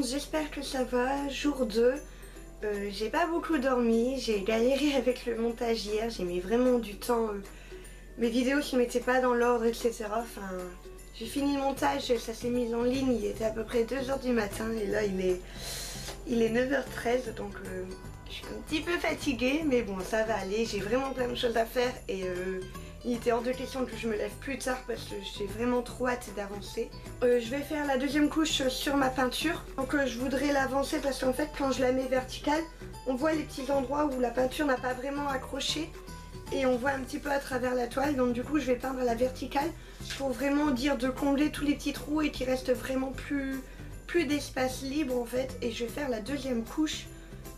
tous, j'espère que ça va. Jour 2, j'ai pas beaucoup dormi, j'ai galéré avec le montage hier, j'ai mis vraiment du temps. Mes vidéos se mettaient pas dans l'ordre, etc. Enfin, j'ai fini le montage, ça s'est mis en ligne, il était à peu près 2 h du matin et là il est 9 h 13, donc je suis un petit peu fatiguée, mais bon ça va aller, j'ai vraiment plein de choses à faire et il était hors de question que je me lève plus tard parce que j'ai vraiment trop hâte d'avancer. Je vais faire la deuxième couche sur ma peinture. Donc je voudrais l'avancer parce qu'en fait quand je la mets verticale, on voit les petits endroits où la peinture n'a pas vraiment accroché. Et on voit un petit peu à travers la toile. Donc du coup je vais peindre à la verticale pour vraiment dire de combler tous les petits trous et qu'il reste vraiment plus d'espace libre en fait. Et je vais faire la deuxième couche.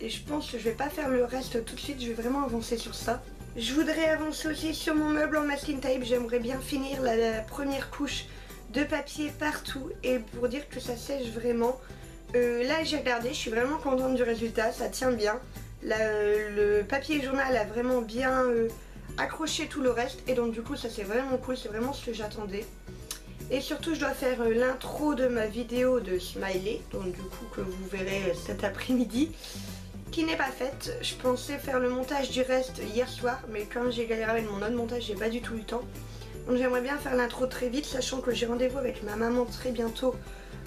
Et je pense que je vais pas faire le reste tout de suite, je vais vraiment avancer sur ça. Je voudrais avancer aussi sur mon meuble en masking tape, j'aimerais bien finir la première couche de papier partout et pour dire que ça sèche vraiment. Là j'ai regardé, je suis vraiment contente du résultat, ça tient bien. Le papier journal a vraiment bien accroché tout le reste et donc du coup ça c'est vraiment cool, c'est vraiment ce que j'attendais. Et surtout je dois faire l'intro de ma vidéo de Smiley, donc du coup que vous verrez cet après-midi. Qui n'est pas faite. Je pensais faire le montage du reste hier soir, mais comme j'ai galéré avec mon autre montage, j'ai pas du tout eu le temps. Donc j'aimerais bien faire l'intro très vite, sachant que j'ai rendez-vous avec ma maman très bientôt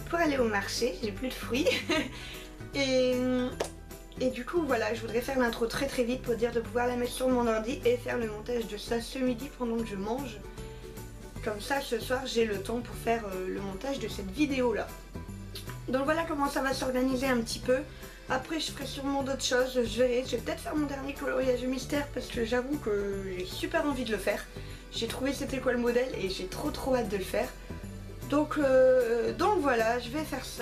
pour aller au marché. J'ai plus de fruits. et du coup voilà, je voudrais faire l'intro très vite pour dire de pouvoir la mettre sur mon ordi et faire le montage de ça ce midi pendant que je mange. Comme ça ce soir j'ai le temps pour faire le montage de cette vidéo là. Donc voilà comment ça va s'organiser un petit peu. Après je ferai sûrement d'autres choses, je vais peut-être faire mon dernier coloriage mystère parce que j'avoue que j'ai super envie de le faire. J'ai trouvé c'était quoi le modèle et j'ai trop hâte de le faire. Donc voilà, je vais faire ça.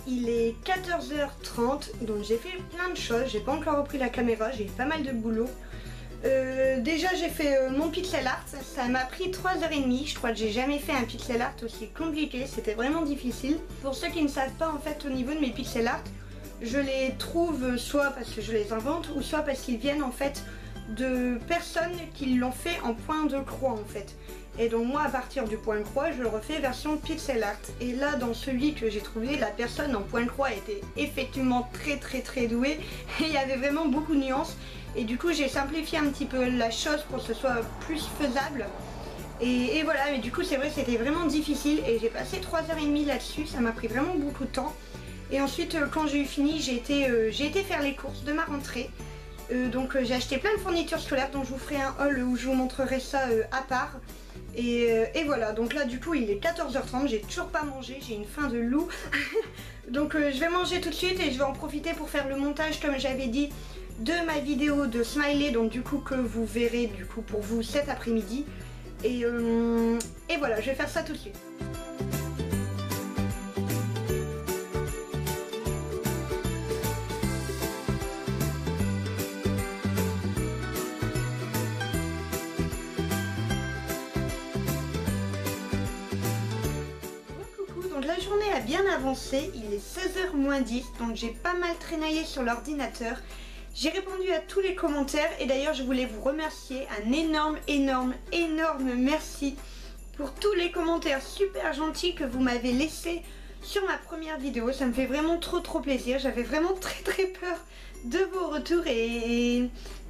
Il est 14 h 30, donc j'ai fait plein de choses, j'ai pas encore repris la caméra, j'ai pas mal de boulot. Déjà j'ai fait mon pixel art, ça m'a pris 3 h 30, je crois que j'ai jamais fait un pixel art aussi compliqué, c'était vraiment difficile. Pour ceux qui ne savent pas en fait au niveau de mes pixel art, je les trouve soit parce que je les invente ou soit parce qu'ils viennent en fait de personnes qui l'ont fait en point de croix en fait. Et donc moi à partir du point croix je le refais version pixel art. Et là dans celui que j'ai trouvé, la personne en point croix était effectivement très douée et il y avait vraiment beaucoup de nuances. Et du coup j'ai simplifié un petit peu la chose pour que ce soit plus faisable. Et voilà, mais du coup c'est vrai que c'était vraiment difficile et j'ai passé 3 h 30 là-dessus, ça m'a pris vraiment beaucoup de temps. Et ensuite quand j'ai eu fini j'ai été faire les courses de ma rentrée. Donc j'ai acheté plein de fournitures scolaires, donc je vous ferai un haul où je vous montrerai ça à part. Et voilà, donc là du coup il est 14 h 30, j'ai toujours pas mangé, j'ai une faim de loup. Donc je vais manger tout de suite et je vais en profiter pour faire le montage comme j'avais dit de ma vidéo de Smiley, donc du coup que vous verrez du coup pour vous cet après-midi. Et voilà, je vais faire ça tout de suite. Donc la journée a bien avancé, il est 16 h moins 10, donc j'ai pas mal traînaillé sur l'ordinateur. J'ai répondu à tous les commentaires et d'ailleurs je voulais vous remercier, un énorme merci pour tous les commentaires super gentils que vous m'avez laissés sur ma première vidéo. Ça me fait vraiment trop plaisir, j'avais vraiment très peur de vos retours et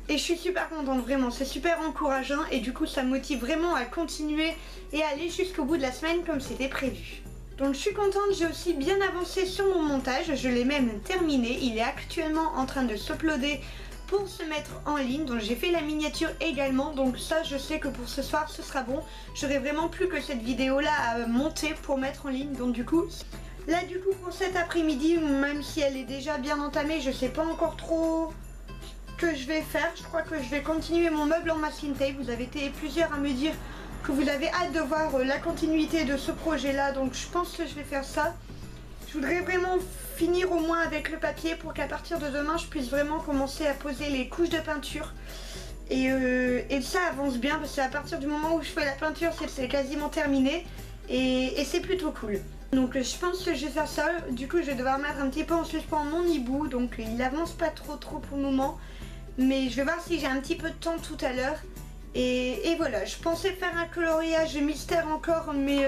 je suis super contente, vraiment, c'est super encourageant et du coup ça me motive vraiment à continuer et à aller jusqu'au bout de la semaine comme c'était prévu. Donc je suis contente, j'ai aussi bien avancé sur mon montage, je l'ai même terminé, il est actuellement en train de s'uploader pour se mettre en ligne. Donc j'ai fait la miniature également, donc ça je sais que pour ce soir ce sera bon. J'aurai vraiment plus que cette vidéo là à monter pour mettre en ligne, donc du coup là pour cet après-midi, même si elle est déjà bien entamée, je sais pas encore trop que je vais faire. Je crois que je vais continuer mon meuble en masking tape. Vous avez été plusieurs à me dire que vous avez hâte de voir la continuité de ce projet là, donc je pense que je vais faire ça. Je voudrais vraiment finir au moins avec le papier pour qu'à partir de demain je puisse vraiment commencer à poser les couches de peinture. Et ça avance bien parce qu'à partir du moment où je fais la peinture c'est quasiment terminé et c'est plutôt cool. Donc je pense que je vais faire ça. Du coup je vais devoir mettre un petit peu en suspens mon hibou, donc il avance pas trop pour le moment. Mais je vais voir si j'ai un petit peu de temps tout à l'heure. Et voilà, je pensais faire un coloriage mystère encore, mais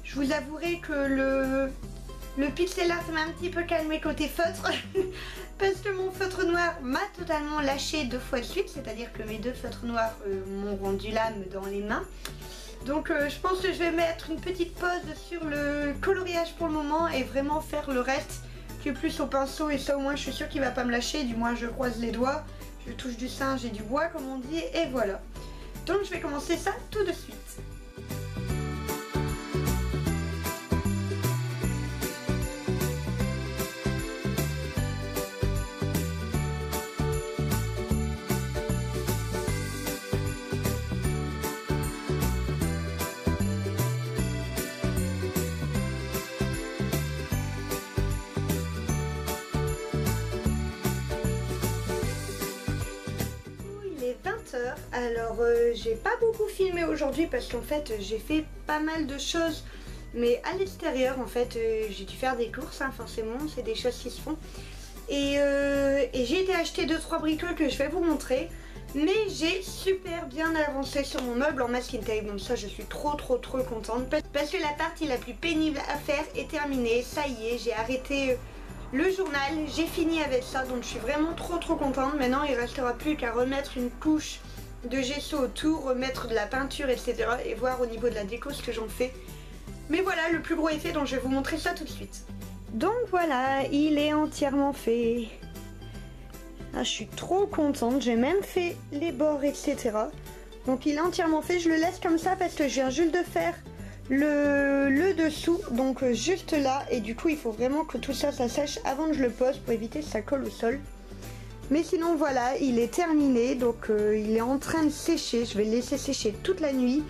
je vous avouerai que le pixel art m'a un petit peu calmé côté feutre. Parce que mon feutre noir m'a totalement lâché 2 fois de suite, c'est-à-dire que mes 2 feutres noirs m'ont rendu l'âme dans les mains. Donc je pense que je vais mettre une petite pause sur le coloriage pour le moment et vraiment faire le reste qui est plus au pinceau, et ça au moins je suis sûre qu'il va pas me lâcher, du moins je croise les doigts, je touche du singe et du bois comme on dit, et voilà. Donc je vais commencer ça tout de suite. Il est 20h, alors j'ai pas beaucoup filmé aujourd'hui parce qu'en fait j'ai fait pas mal de choses, mais à l'extérieur en fait j'ai dû faire des courses, hein, forcément c'est des choses qui se font, et j'ai été acheter 2-3 bricoles que je vais vous montrer, mais j'ai super bien avancé sur mon meuble en masking tape, donc ça je suis trop contente parce que la partie la plus pénible à faire est terminée. Ça y est, j'ai arrêté le journal, j'ai fini avec ça, donc je suis vraiment trop contente. Maintenant il ne restera plus qu'à remettre une couche de gesso autour, remettre de la peinture, etc. et voir au niveau de la déco ce que j'en fais. Mais voilà, le plus gros est fait, donc je vais vous montrer ça tout de suite. Donc voilà, il est entièrement fait. Ah, je suis trop contente, j'ai même fait les bords, etc. Donc il est entièrement fait, je le laisse comme ça parce que je viens juste de faire le dessous, donc juste là, et du coup il faut vraiment que tout ça sèche avant que je le pose pour éviter que ça colle au sol. Mais sinon voilà, il est terminé, donc il est en train de sécher. Je vais le laisser sécher toute la nuit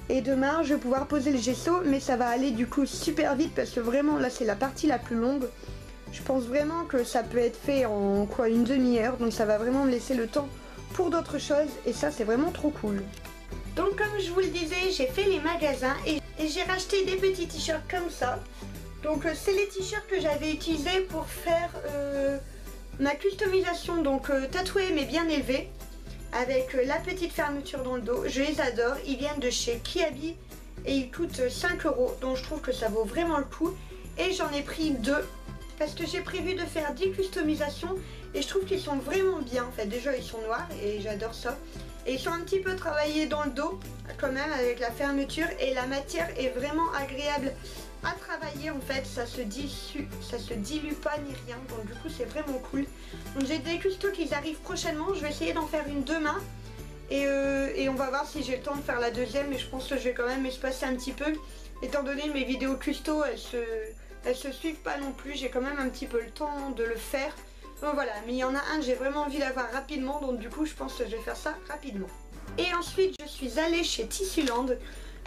et demain je vais pouvoir poser le gesso, mais ça va aller du coup super vite parce que vraiment là c'est la partie la plus longue. Je pense vraiment que ça peut être fait en quoi, une demi-heure, donc ça va vraiment me laisser le temps pour d'autres choses et ça c'est vraiment trop cool. Donc comme je vous le disais, j'ai fait les magasins et j'ai racheté des petits t-shirts comme ça. Donc c'est les t-shirts que j'avais utilisés pour faire ma customisation, donc tatoué mais bien élevé, avec la petite fermeture dans le dos. Je les adore, ils viennent de chez Kiabi et ils coûtent 5 €, donc je trouve que ça vaut vraiment le coup. Et j'en ai pris 2 parce que j'ai prévu de faire 10 customisations et je trouve qu'ils sont vraiment bien en fait. Déjà ils sont noirs et j'adore ça. Et ils sont un petit peu travaillés dans le dos quand même avec la fermeture, et la matière est vraiment agréable à travailler en fait, ça se dilue pas ni rien, donc du coup c'est vraiment cool. Donc j'ai des custos qui arrivent prochainement, je vais essayer d'en faire une demain et on va voir si j'ai le temps de faire la deuxième, mais je pense que je vais quand même espacer un petit peu étant donné mes vidéos custo elles se suivent pas non plus, j'ai quand même un petit peu le temps de le faire. Donc voilà, mais il y en a un que j'ai vraiment envie d'avoir rapidement, donc du coup je pense que je vais faire ça rapidement. Et ensuite je suis allée chez Tissuland.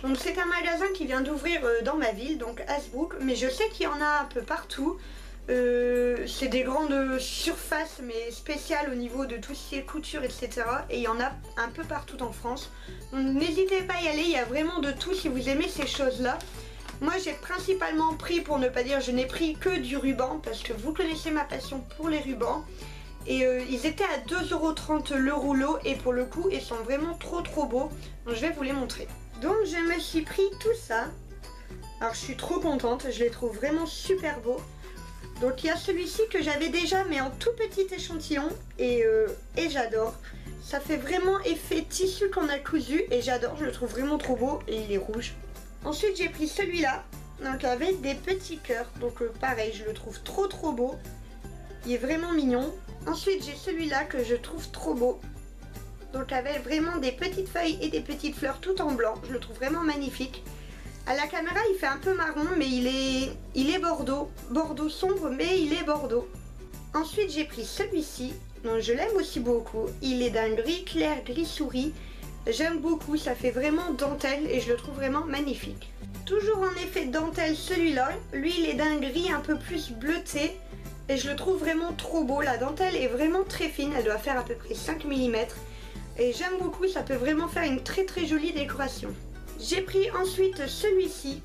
Donc c'est un magasin qui vient d'ouvrir dans ma ville, donc Hasbrook, mais je sais qu'il y en a un peu partout. C'est des grandes surfaces mais spéciales au niveau de tout ce qui est couture, etc. Et il y en a un peu partout en France. Donc n'hésitez pas à y aller, il y a vraiment de tout si vous aimez ces choses-là. Moi j'ai principalement pris, pour ne pas dire je n'ai pris que du ruban, parce que vous connaissez ma passion pour les rubans. Et ils étaient à 2,30 € le rouleau et pour le coup ils sont vraiment trop beaux. Donc je vais vous les montrer. Donc je me suis pris tout ça. Alors je suis trop contente, je les trouve vraiment super beaux. Donc il y a celui-ci que j'avais déjà mais en tout petit échantillon et j'adore. Ça fait vraiment effet tissu qu'on a cousu et j'adore, je le trouve vraiment trop beau et il est rouge. Ensuite j'ai pris celui-là, donc avec des petits cœurs, donc pareil je le trouve trop beau. Il est vraiment mignon. Ensuite j'ai celui-là que je trouve trop beau. Donc avec vraiment des petites feuilles et des petites fleurs tout en blanc, je le trouve vraiment magnifique. À la caméra il fait un peu marron mais il est bordeaux, bordeaux sombre mais il est bordeaux. Ensuite j'ai pris celui-ci, Donc je l'aime aussi beaucoup. Il est d'un gris clair, gris souris. J'aime beaucoup, ça fait vraiment dentelle et je le trouve vraiment magnifique. Toujours en effet dentelle celui-là. Lui il est d'un gris un peu plus bleuté et je le trouve vraiment trop beau. La dentelle est vraiment très fine, elle doit faire à peu près 5 mm. Et j'aime beaucoup, ça peut vraiment faire une très jolie décoration. J'ai pris ensuite celui-ci,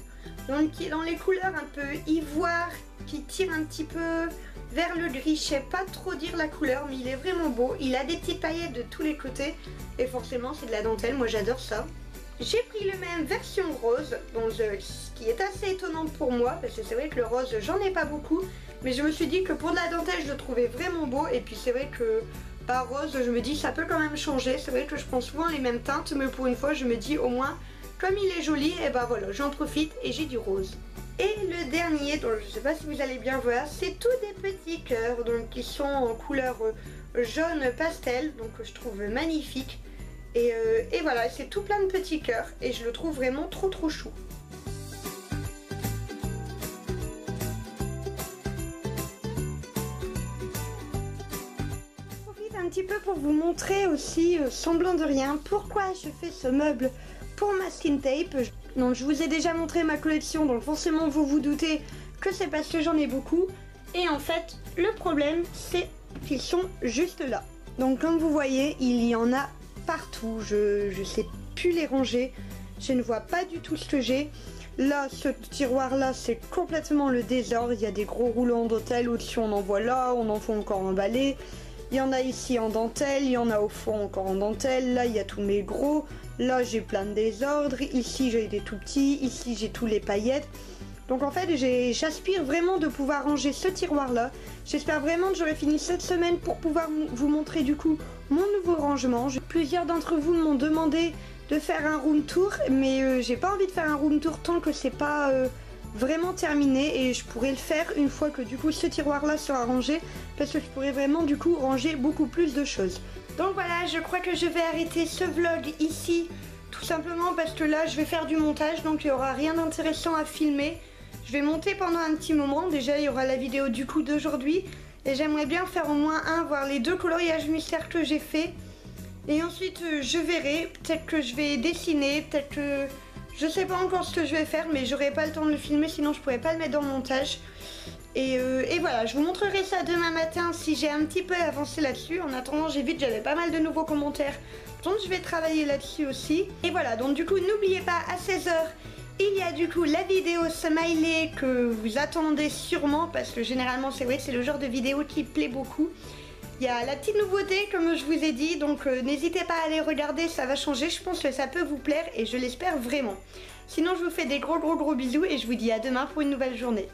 donc qui est dans les couleurs un peu ivoire, qui tire un petit peu vers le gris. Je sais pas trop dire la couleur, mais il est vraiment beau. Il a des petites paillettes de tous les côtés et forcément c'est de la dentelle, moi j'adore ça. J'ai pris le même version rose, donc, ce qui est assez étonnant pour moi, parce que c'est vrai que le rose j'en ai pas beaucoup, mais je me suis dit que pour de la dentelle je le trouvais vraiment beau, et puis c'est vrai que par rose je me dis ça peut quand même changer. C'est vrai que je prends souvent les mêmes teintes, mais pour une fois je me dis au moins comme il est joli, et ben voilà, j'en profite et j'ai du rose. Et le dernier, donc je sais pas si vous allez bien voir, c'est tous des petits cœurs, donc qui sont en couleur jaune pastel, donc je trouve magnifique. Et voilà, c'est tout plein de petits cœurs et je le trouve vraiment trop chou. Je profite un petit peu pour vous montrer aussi, semblant de rien, pourquoi je fais ce meuble pour masking tape. Donc je vous ai déjà montré ma collection, donc forcément vous vous doutez que c'est parce que j'en ai beaucoup. Et en fait, le problème c'est qu'ils sont juste là. Donc comme vous voyez, il y en a partout, je sais plus les ranger, je ne vois pas du tout ce que j'ai. Là, ce tiroir là, c'est complètement le désordre, il y a des gros roulants dentelle au-dessus, on en voit là, on en voit encore emballé. Il y en a ici en dentelle, il y en a au fond encore en dentelle, là il y a tous mes gros, là j'ai plein de désordres, ici j'ai des tout petits, ici j'ai tous les paillettes. Donc en fait j'aspire vraiment de pouvoir ranger ce tiroir là. J'espère vraiment que j'aurai fini cette semaine pour pouvoir vous montrer du coup mon nouveau rangement. Plusieurs d'entre vous m'ont demandé de faire un room tour, mais j'ai pas envie de faire un room tour tant que c'est pas vraiment terminé, et je pourrais le faire une fois que du coup ce tiroir là sera rangé, parce que je pourrais vraiment du coup ranger beaucoup plus de choses. Donc voilà, je crois que je vais arrêter ce vlog ici, tout simplement parce que là je vais faire du montage, donc il n'y aura rien d'intéressant à filmer. Je vais monter pendant un petit moment, déjà il y aura la vidéo du coup d'aujourd'hui, et j'aimerais bien faire au moins voir les 2 coloriages mystères que j'ai fait. Et ensuite je verrai, peut-être que je vais dessiner, peut-être que... Je sais pas encore ce que je vais faire, mais j'aurai pas le temps de le filmer, sinon je pourrais pas le mettre dans le montage. Et voilà, je vous montrerai ça demain matin si j'ai un petit peu avancé là-dessus. En attendant, j'ai vu que j'avais pas mal de nouveaux commentaires, donc je vais travailler là-dessus aussi. Et voilà, donc du coup n'oubliez pas, à 16 h il y a du coup la vidéo smiley que vous attendez sûrement, parce que généralement c'est vrai que c'est le genre de vidéo qui plaît beaucoup. Il y a la petite nouveauté comme je vous ai dit, donc n'hésitez pas à aller regarder, ça va changer, je pense que ça peut vous plaire et je l'espère vraiment. Sinon je vous fais des gros bisous et je vous dis à demain pour une nouvelle journée.